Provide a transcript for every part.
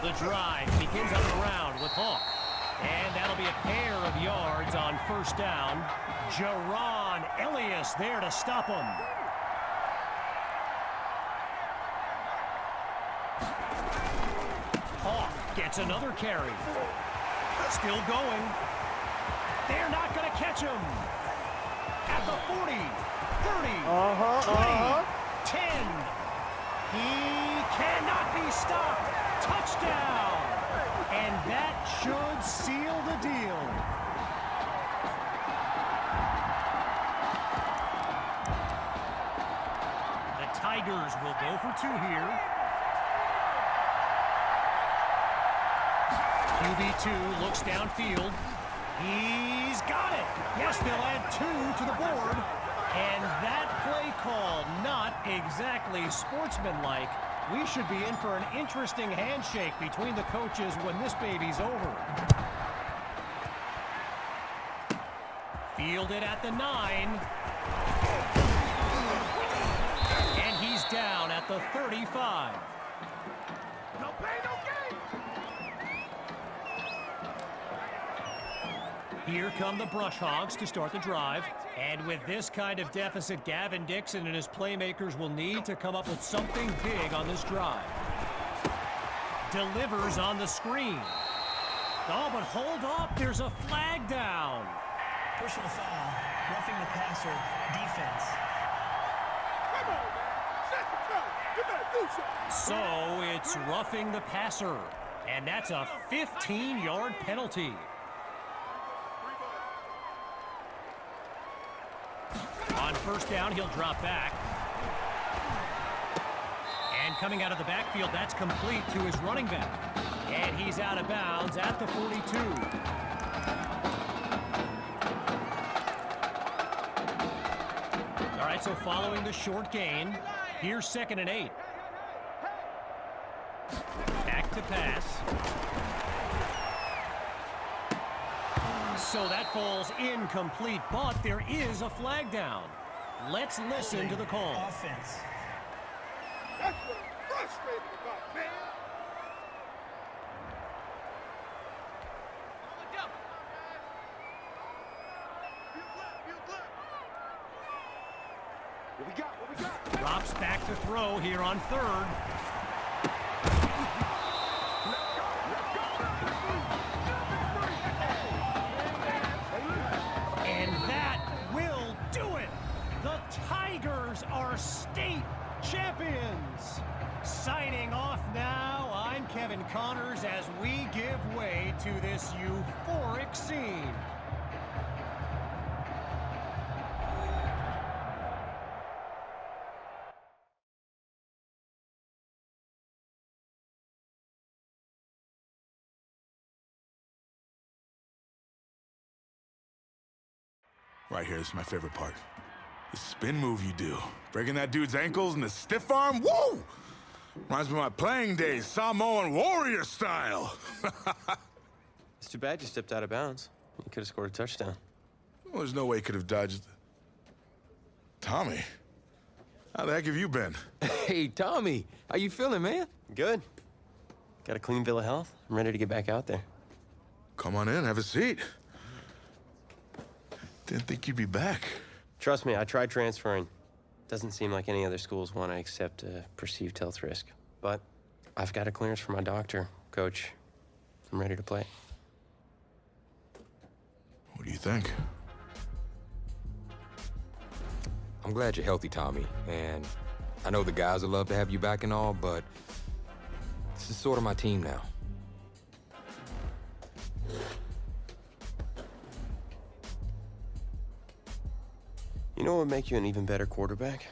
The drive begins on the ground with Hawk. And that'll be a pair of yards on first down. Jaron Elias there to stop him. Hawk gets another carry. Still going. They're not going to catch him. At the 40, 30, 20, 10. He cannot be stopped. Touchdown. And that should seal the deal. The Tigers will go for two here. QB2 looks downfield. He's got it. Yes, they'll add 2 to the board. And that play call, not exactly sportsmanlike. We should be in for an interesting handshake between the coaches when this baby's over. Fielded at the 9. And he's down at the 35. No pay, no gain. Here come the Brush Hogs to start the drive. And with this kind of deficit, Gavin Dixon and his playmakers will need to come up with something big on this drive. Delivers on the screen. Oh, but hold up. There's a flag down. Personal foul. Roughing the passer. Defense. Come on, man. Set the tone. You better do something. So it's roughing the passer. And that's a 15-yard penalty. On first down, he'll drop back. And coming out of the backfield, that's complete to his running back. And he's out of bounds at the 42. All right, so following the short gain, here's 2nd and 8. Back to pass. So that falls incomplete, but there is a flag down. Let's listen to the call. Offense. That's what I'm frustrated about, man. What we got? What we got? Drops back to throw here on 3rd. Tigers are state champions. Signing off now, I'm Kevin Connors as we give way to this euphoric scene. Right here, this is my favorite part. The spin move you do. Breaking that dude's ankles and the stiff arm, woo! Reminds me of my playing days, Samoan warrior style. It's too bad you stepped out of bounds. You could have scored a touchdown. Well, there's no way he could have dodged. Tommy, how the heck have you been? Hey, Tommy, how you feeling, man? Good. Got a clean bill of health. I'm ready to get back out there. Come on in, have a seat. Didn't think you'd be back. Trust me, I tried transferring. Doesn't seem like any other schools want to accept a perceived health risk. But I've got a clearance from my doctor, Coach. I'm ready to play. What do you think? I'm glad you're healthy, Tommy. And I know the guys would love to have you back and all, but this is sort of my team now. You know what would make you an even better quarterback?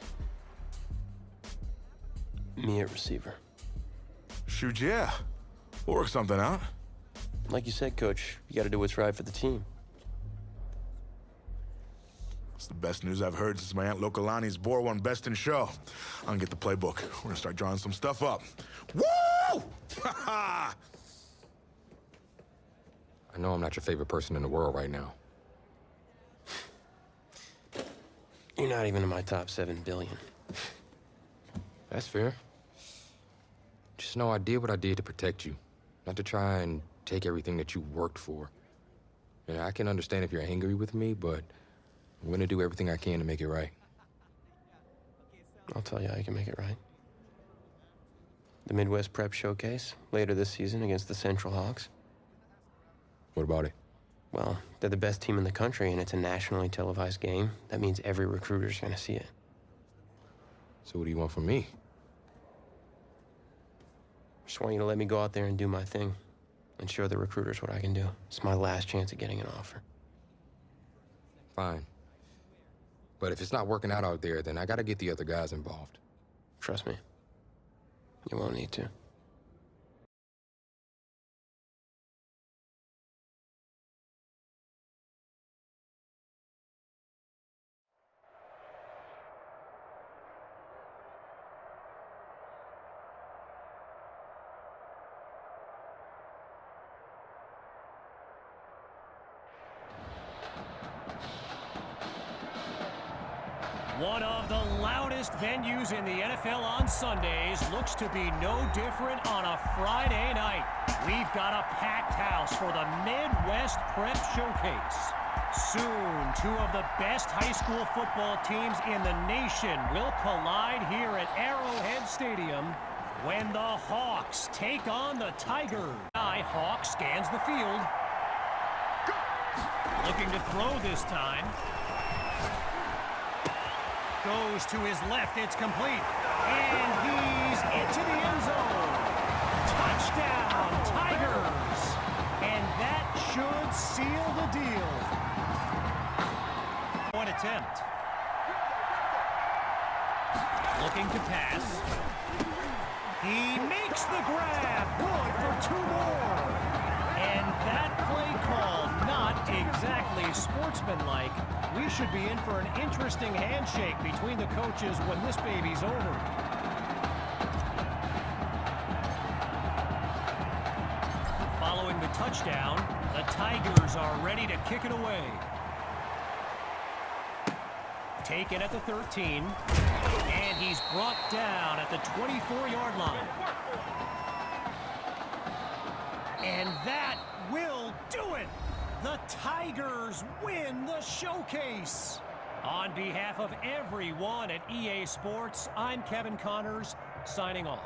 Me at receiver. Shoot, yeah. We'll work something out. Like you said, Coach, you got to do what's right for the team. It's the best news I've heard since my Aunt Lokalani's Boar won Best in Show. I'm gonna get the playbook. We're gonna start drawing some stuff up. Woo! I know I'm not your favorite person in the world right now. You're not even in my top 7 billion. That's fair. Just know I did what I did to protect you. not to try and take everything that you worked for. And I can understand if you're angry with me, but I'm gonna do everything I can to make it right. I'll tell you how you can make it right. The Midwest Prep Showcase, later this season against the Central Hawks. What about it? Well, they're the best team in the country, and it's a nationally televised game. That means every recruiter's gonna see it. So what do you want from me? Just want you to let me go out there and do my thing and show the recruiters what I can do. It's my last chance at getting an offer. Fine. But if it's not working out there, then I gotta get the other guys involved. Trust me, you won't need to. One of the loudest venues in the NFL on Sundays looks to be no different on a Friday night. We've got a packed house for the Midwest Prep Showcase. Soon, two of the best high school football teams in the nation will collide here at Arrowhead Stadium when the Hawks take on the Tigers. Hawk scans the field. Looking to throw this time. Goes to his left, it's complete. And he's into the end zone. Touchdown, Tigers. And that should seal the deal. One attempt. Looking to pass. He makes the grab. Good for two more. And that play call, not exactly sportsmanlike. We should be in for an interesting handshake between the coaches when this baby's over. Following the touchdown, the Tigers are ready to kick it away. Taken at the 13, and he's brought down at the 24-yard line. And that will do it. The Tigers win the showcase. On behalf of everyone at EA Sports, I'm Kevin Connors, signing off.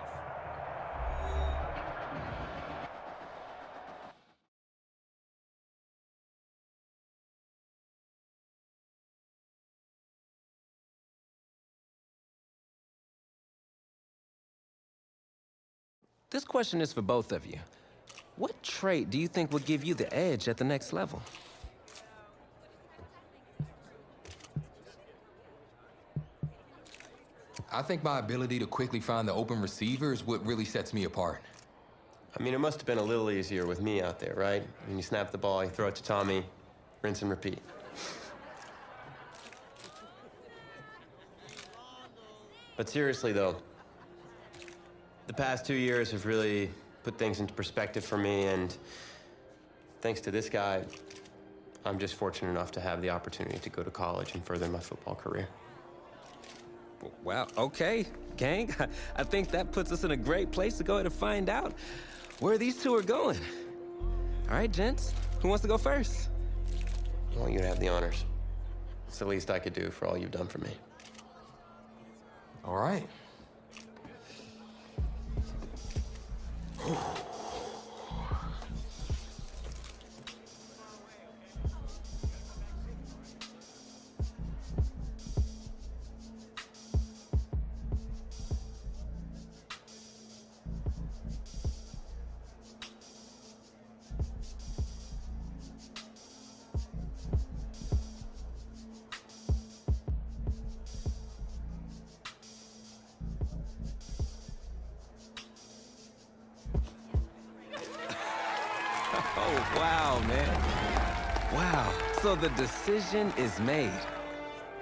This question is for both of you. What trait do you think will give you the edge at the next level? I think my ability to quickly find the open receiver is what really sets me apart. I mean, it must have been a little easier with me out there, right? When you snap the ball, you throw it to Tommy, rinse and repeat. But seriously, though, the past 2 years have really put things into perspective for me, and thanks to this guy, I'm just fortunate enough to have the opportunity to go to college and further my football career. Well, okay, gang. I think that puts us in a great place to go ahead and find out where these two are going. All right, gents, who wants to go first? I want you to have the honors. It's the least I could do for all you've done for me. All right. Oh, wow, man. Wow. So the decision is made.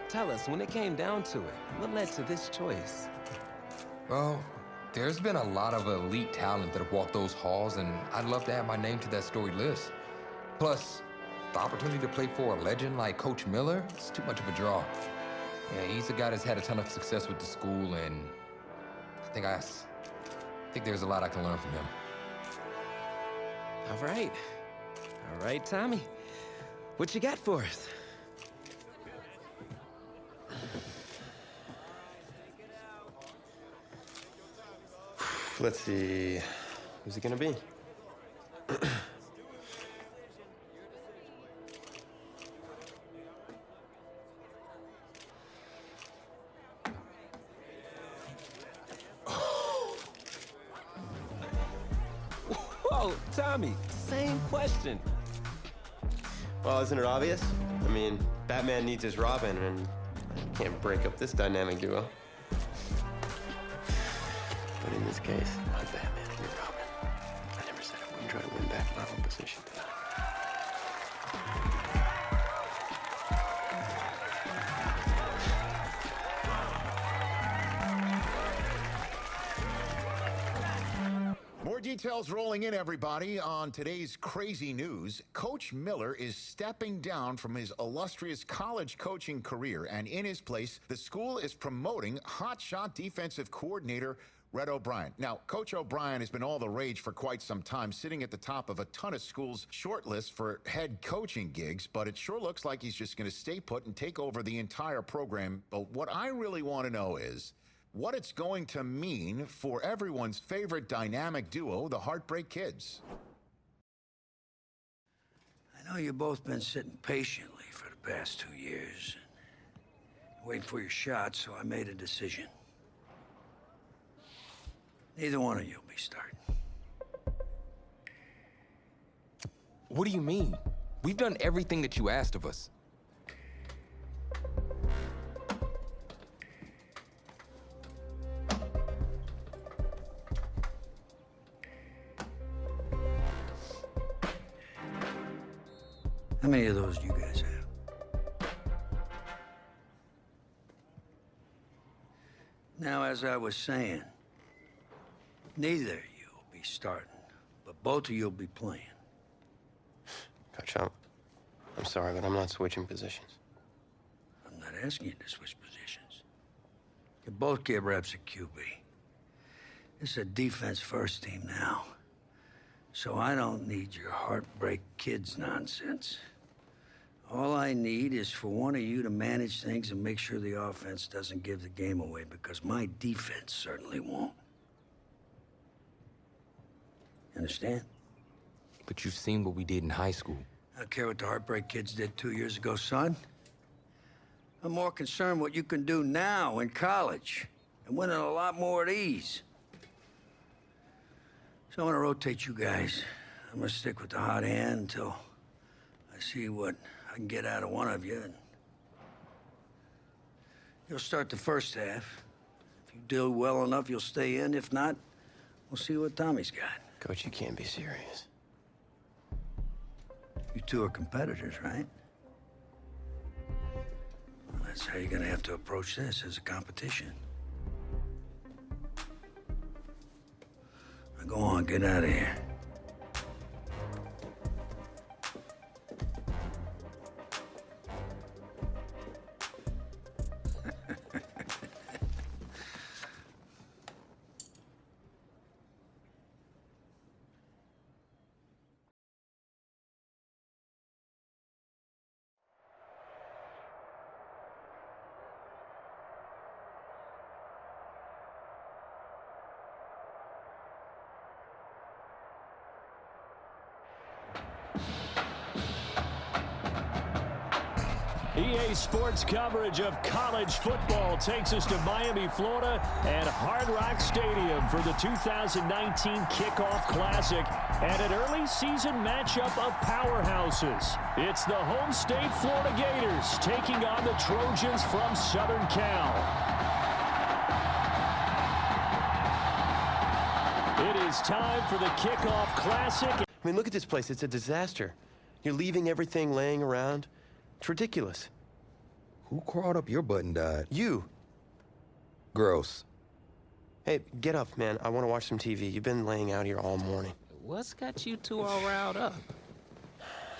Tell us, when it came down to it, what led to this choice? Well, there's been a lot of elite talent that have walked those halls, and I'd love to add my name to that storied list. Plus, the opportunity to play for a legend like Coach Miller is too much of a draw. Yeah, he's a guy that's had a ton of success with the school, and I think there's a lot I can learn from him. All right. All right, Tommy. What you got for us? Let's see. Who's it gonna be? Whoa, Tommy, same question. Well, isn't it obvious? I mean, Batman needs his Robin, and I can't break up this dynamic duo. But in this case, I'm Batman and you're Robin. I never said I wouldn't try to win back my own position tonight. More details rolling in, everybody. On today's crazy news, Coach Miller is stepping down from his illustrious college coaching career, and in his place, the school is promoting hotshot defensive coordinator Red O'Brien. Now, Coach O'Brien has been all the rage for quite some time, sitting at the top of a ton of schools' shortlists for head coaching gigs, but it sure looks like he's just going to stay put and take over the entire program. But what I really want to know is what it's going to mean for everyone's favorite dynamic duo, the Heartbreak Kids. I know you've both been sitting patiently for the past 2 years, waiting for your shot, so I made a decision. Neither one of you will be starting. What do you mean? We've done everything that you asked of us. How many of those do you guys have? Now, as I was saying, neither of you will be starting, but both of you will be playing. Coach, I'm sorry, but I'm not switching positions. I'm not asking you to switch positions. You both get reps at QB. This is a defense-first team now, so I don't need your Heartbreak Kids nonsense. All I need is for one of you to manage things and make sure the offense doesn't give the game away, because my defense certainly won't. Understand? But you've seen what we did in high school. I don't care what the Heartbreak Kids did 2 years ago, son. I'm more concerned what you can do now in college and winning a lot more at ease. So I'm gonna rotate you guys. I'm gonna stick with the hot hand until I see what I can get out of one of you. And you'll start the first half. If you do well enough, you'll stay in. If not, we'll see what Tommy's got. Coach, you can't be serious. You two are competitors, right? Well, that's how you're gonna have to approach this, as a competition. Now go on, get out of here. EA Sports coverage of college football takes us to Miami, Florida, and Hard Rock Stadium for the 2019 Kickoff Classic and an early season matchup of powerhouses. It's the home state Florida Gators taking on the Trojans from Southern Cal. It is time for the Kickoff Classic. I mean, look at this place. It's a disaster. You're leaving everything laying around. It's ridiculous. Who crawled up your butt and died? You. Gross. Hey, get up, man. I want to watch some TV. You've been laying out here all morning. What's got you two all riled up?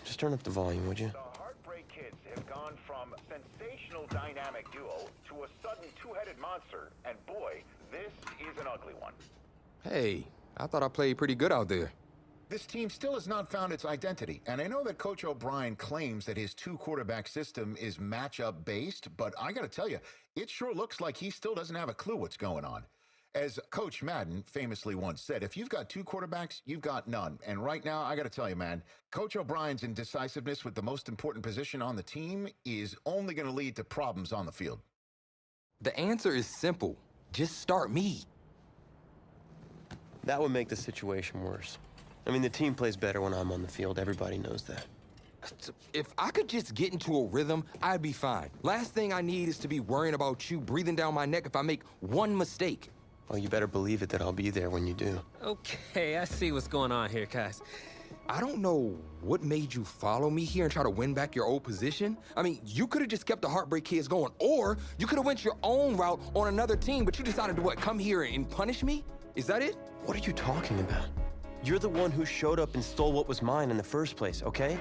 Just turn up the volume, would you? The Heartbreak Kids have gone from sensational dynamic duo to a sudden two-headed monster, and boy, this is an ugly one. Hey, I thought I played pretty good out there. This team still has not found its identity, and I know that Coach O'Brien claims that his two-quarterback system is matchup-based, but I got to tell you, it sure looks like he still doesn't have a clue what's going on. As Coach Madden famously once said, if you've got two quarterbacks, you've got none. And right now, I got to tell you, man, Coach O'Brien's indecisiveness with the most important position on the team is only going to lead to problems on the field. The answer is simple. Just start me. That would make the situation worse. I mean, the team plays better when I'm on the field. Everybody knows that. If I could just get into a rhythm, I'd be fine. Last thing I need is to be worrying about you breathing down my neck if I make one mistake. Well, you better believe it that I'll be there when you do. Okay, I see what's going on here, guys. I don't know what made you follow me here and try to win back your old position. I mean, you could have just kept the Heartbreak Kids going, or you could have went your own route on another team, but you decided to, what, come here and punish me? Is that it? What are you talking about? You're the one who showed up and stole what was mine in the first place, okay?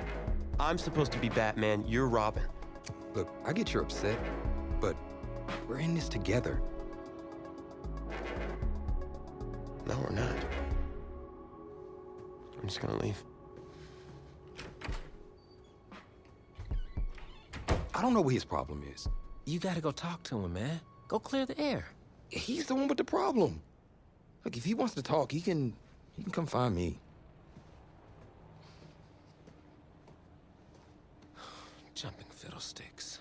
I'm supposed to be Batman, you're Robin. Look, I get you're upset, but we're in this together. No, we're not. I'm just gonna leave. I don't know what his problem is. You gotta go talk to him, man. Go clear the air. He's the one with the problem. Look, if he wants to talk, he can come find me. Jumping fiddlesticks.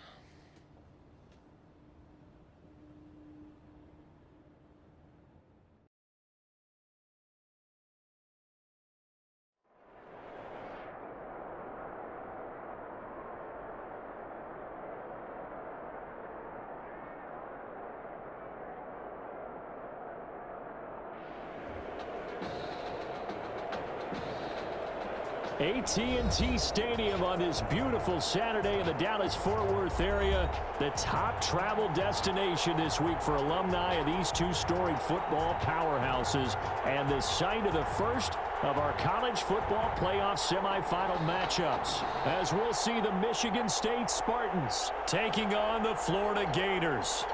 AT&T Stadium on this beautiful Saturday in the Dallas-Fort Worth area. The top travel destination this week for alumni of these two storied football powerhouses. And the site of the first of our college football playoff semifinal matchups, as we'll see the Michigan State Spartans taking on the Florida Gators.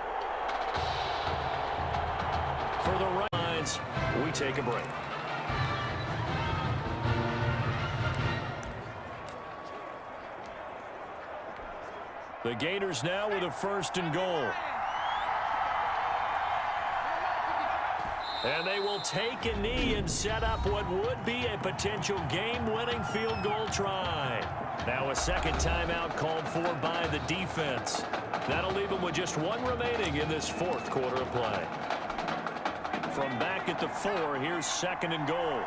For the right lines, we take a break. The Gators now with a 1st and goal. And they will take a knee and set up what would be a potential game-winning field goal try. Now a second timeout called for by the defense. That'll leave them with just one remaining in this 4th quarter of play. From back at the 4, here's 2nd and goal.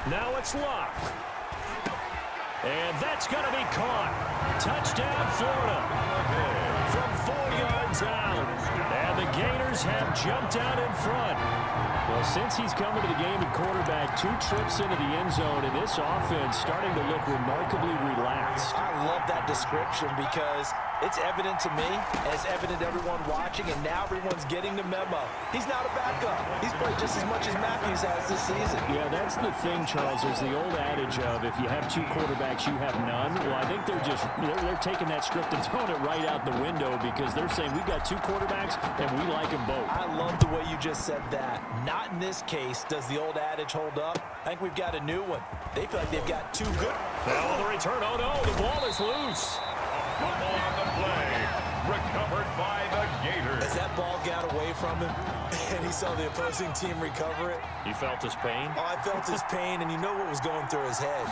Now it's locked. And that's going to be caught. Touchdown, Florida. From 4 yards out. And the Gators have jumped out in front. Well, since he's come into the game at quarterback, 2 trips into the end zone, and this offense starting to look remarkably relaxed. I love that description because it's evident to me, and it's evident to everyone watching, and now everyone's getting the memo. He's not a backup. He's played just as much as Matthews has this season. Yeah, that's the thing, Charles. There's the old adage of if you have 2 quarterbacks, you have none. Well, I think they're taking that script and throwing it right out the window because they're saying we've got 2 quarterbacks and we like them both. I love the way you just said that. Not in this case does the old adage hold up. I think we've got a new one. They feel like they've got 2 good. Now on the return, oh no, the ball is loose. Football on the play, recovered by the Gators. As that ball got away from him and he saw the opposing team recover it. You felt his pain? Oh, I felt his pain, and you know what was going through his head.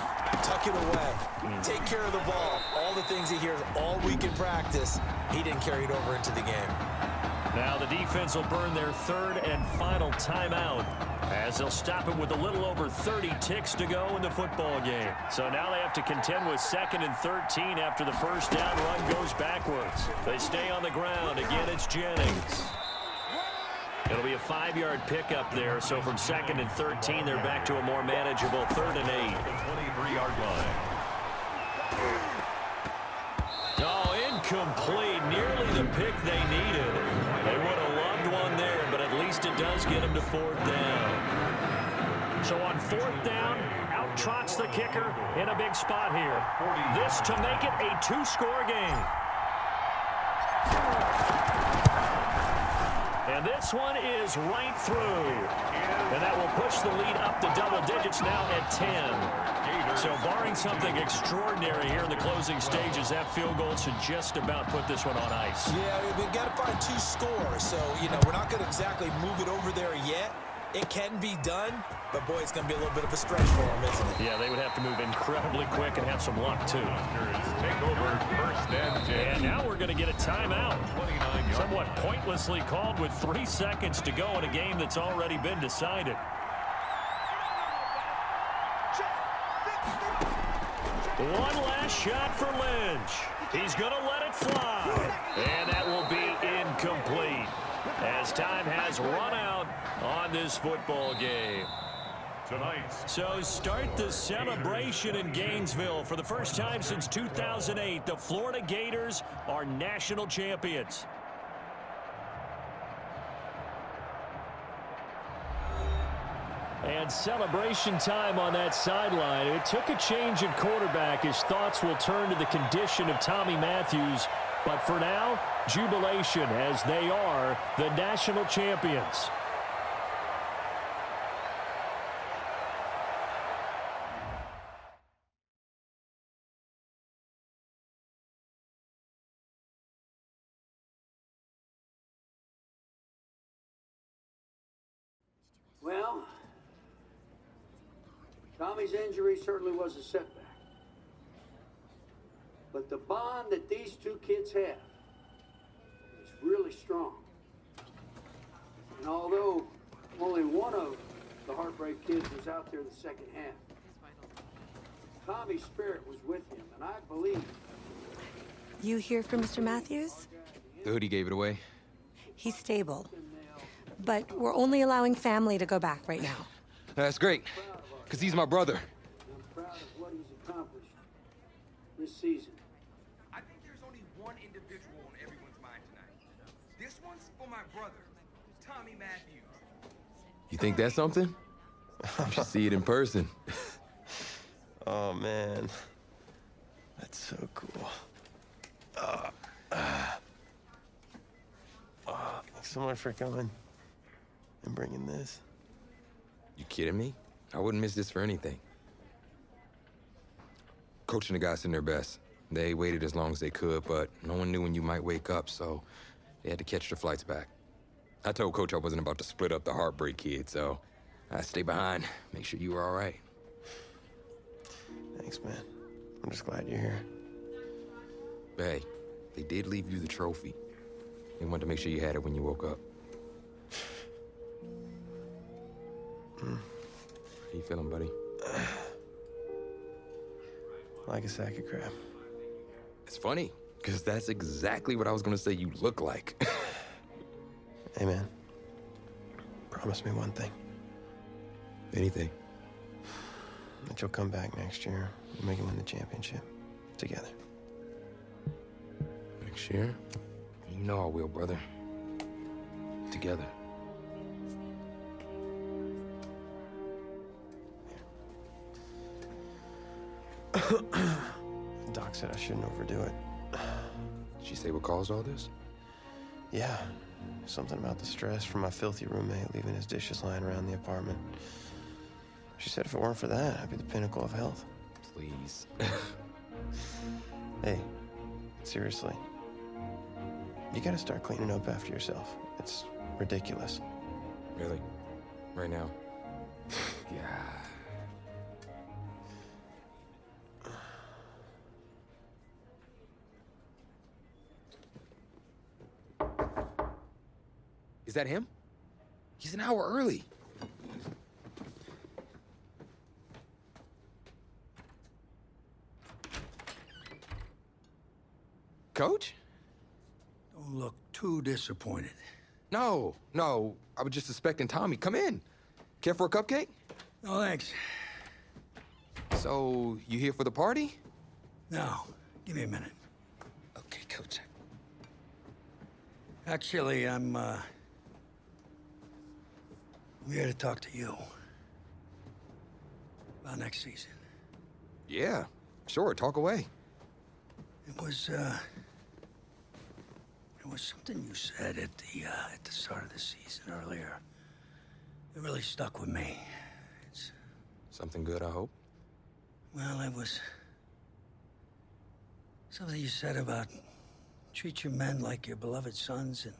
Tuck it away. Take care of the ball. All the things he hears all week in practice, he didn't carry it over into the game. Now the defense will burn their 3rd and final timeout as they'll stop it with a little over 30 ticks to go in the football game. So now they have to contend with 2nd and 13 after the first down run goes backwards. They stay on the ground. Again, it's Jennings. It'll be a 5-yard pickup there. So from 2nd and 13, they're back to a more manageable 3rd and 8. 23-yard line. Oh, incomplete. Nearly the pick they needed. They would have loved one there, but at least it does get them to 4th down. So on 4th down, out trots the kicker in a big spot here. This to make it a 2-score game. And this one is right through. And that will push the lead up to double digits now at 10. So barring something extraordinary here in the closing stages, that field goal should just about put this one on ice. Yeah, we've got to find 2 scores. So, we're not going to exactly move it over there yet. It can be done, but boy, it's going to be a little bit of a stretch for them, isn't it? Yeah, they would have to move incredibly quick and have some luck, too. Take over first and 10. And now we're going to get a timeout. Somewhat pointlessly called with 3 seconds to go in a game that's already been decided. One last shot for Lynch. He's going to let it fly. And that will be incomplete, as time has run out on this football game. So start the celebration in Gainesville. For the first time since 2008, the Florida Gators are national champions. And celebration time on that sideline. It took a change at quarterback. His thoughts will turn to the condition of Tommy Matthews. But for now, jubilation as they are the national champions. Well, Tommy's injury certainly was a setback. But the bond that these 2 kids have is really strong. And although only one of the Heartbreak Kids was out there in the second half, Tommy's spirit was with him, and I believe... You hear from Mr. Matthews? The hoodie gave it away. He's stable. But we're only allowing family to go back right now. That's great, because he's my brother. I'm proud of what he's accomplished this season. I think there's only one individual on everyone's mind tonight. This one's for my brother, Tommy Matthews. You think that's something? You should see it in person. Oh, man. That's so cool. Thanks so much for coming and bringing this. You kidding me? I wouldn't miss this for anything. Coach and the guys in their best. They waited as long as they could, but no one knew when you might wake up, so they had to catch the flights back. I told Coach I wasn't about to split up the Heartbreak Kid, so I stayed behind, make sure you were all right. Thanks, man. I'm just glad you're here. Hey, they did leave you the trophy. They wanted to make sure you had it when you woke up. How you feeling, buddy? Like a sack of crap. It's funny, because that's exactly what I was going to say you look like. Hey, man. Promise me one thing. Anything. That you'll come back next year and make it win the championship. Together. Next year? You know I will, brother. Together. Doc said I shouldn't overdo it. Did she say what caused all this? Yeah. Something about the stress from my filthy roommate leaving his dishes lying around the apartment. She said if it weren't for that, I'd be the pinnacle of health. Please. Hey, seriously. You gotta start cleaning up after yourself. It's ridiculous. Really? Right now? Yeah. Is that him? He's an hour early. Coach? Don't look too disappointed. No, I was just suspecting Tommy. Come in. Care for a cupcake? No, thanks. So, you here for the party? No, give me a minute. Okay, Coach. Actually, I'm here to talk to you about next season. Yeah, sure, talk away. It There was something you said at the start of the season earlier. It really stuck with me. It's Something good, I hope. well, it was something you said about treat your men like your beloved sons, and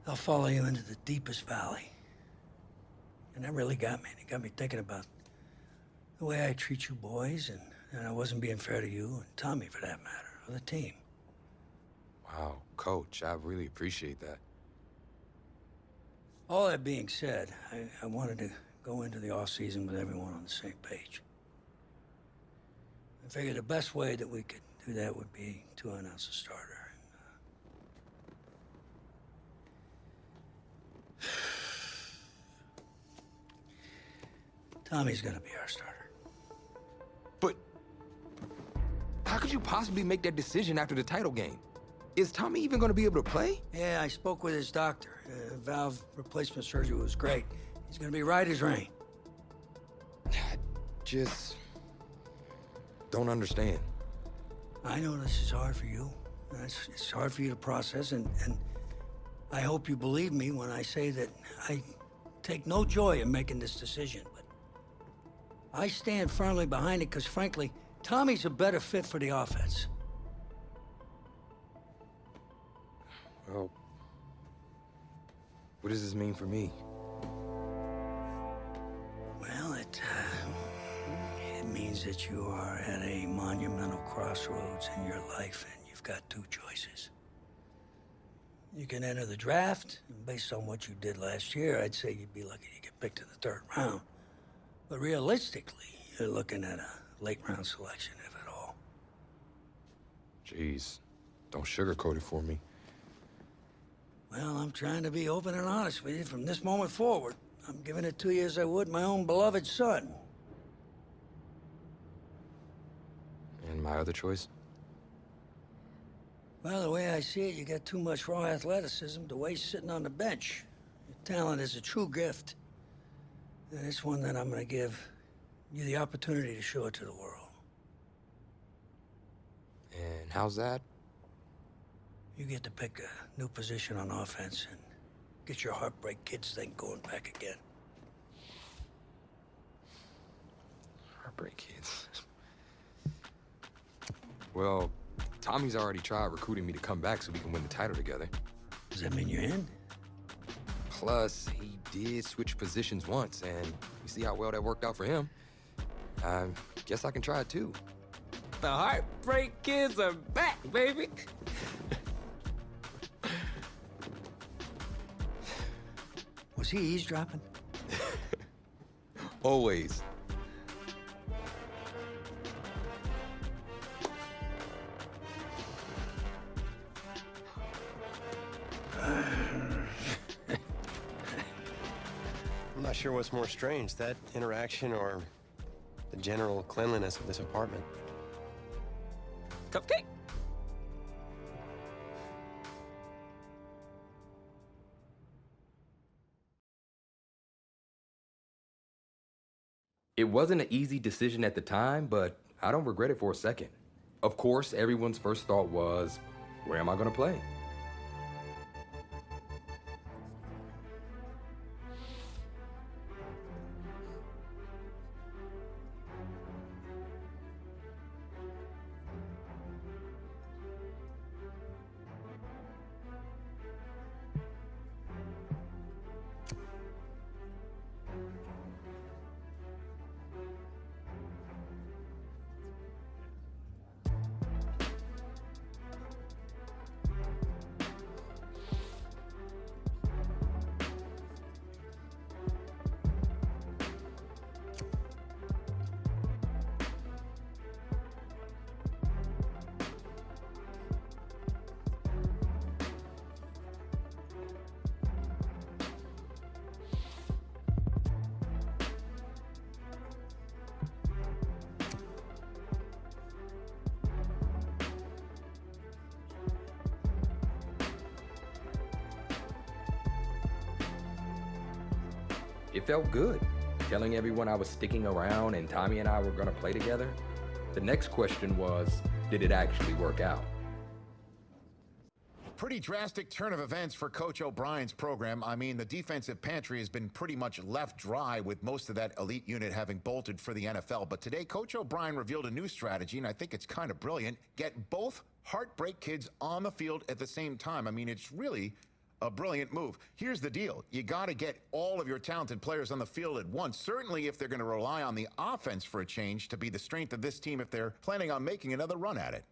they'll follow you into the deepest valley. And that really got me. It got me thinking about the way I treat you boys, and I wasn't being fair to you, and Tommy for that matter, or the team. Wow, Coach, I really appreciate that. All that being said, I wanted to go into the off-season with everyone on the same page. I figured the best way that we could do that would be to announce a starter. Tommy's gonna be our starter. But how could you possibly make that decision after the title game? Is Tommy even going to be able to play? Yeah, I spoke with his doctor. Valve replacement surgery was great. He's gonna be right as rain. Just don't understand. I know this is hard for you. It's hard for you to process, and I hope you believe me when I say that I take no joy in making this decision, but I stand firmly behind it because, frankly, Tommy's a better fit for the offense. Well, what does this mean for me? Well, it means that you are at a monumental crossroads in your life, and you've got two choices. You can enter the draft, and based on what you did last year, I'd say you'd be lucky to get picked in the third round. But realistically, you're looking at a late-round selection, if at all. Jeez, don't sugarcoat it for me. Well, I'm trying to be open and honest with you from this moment forward. I'm giving it to you as I would my own beloved son. And my other choice? Well, the way I see it, you got too much raw athleticism to waste sitting on the bench. Your talent is a true gift. And it's one that I'm going to give you the opportunity to show it to the world. And how's that? You get to pick a new position on offense and get your Heartbreak Kids thing going back again. Heartbreak Kids. Well, Tommy's already tried recruiting me to come back so we can win the title together. Does that mean you're in? Plus, he did switch positions once, and we see how well that worked out for him. I guess I can try it too. The Heartbreak Kids are back, baby. Was he eavesdropping? Always. I'm not sure what's more strange, that interaction or the general cleanliness of this apartment. Cupcake. It wasn't an easy decision at the time, but I don't regret it for a second. Of course, everyone's first thought was, where am I going to play? It felt good, telling everyone I was sticking around and Tommy and I were going to play together. The next question was, did it actually work out? pretty drastic turn of events for Coach O'Brien's program. I mean, the defensive pantry has been pretty much left dry with most of that elite unit having bolted for the NFL. But today, Coach O'Brien revealed a new strategy, and I think it's kind of brilliant. Get both Heartbreak kids on the field at the same time. I mean, it's really a brilliant move. Here's the deal. You got to get all of your talented players on the field at once, certainly if they're going to rely on the offense for a change to be the strength of this team if they're planning on making another run at it.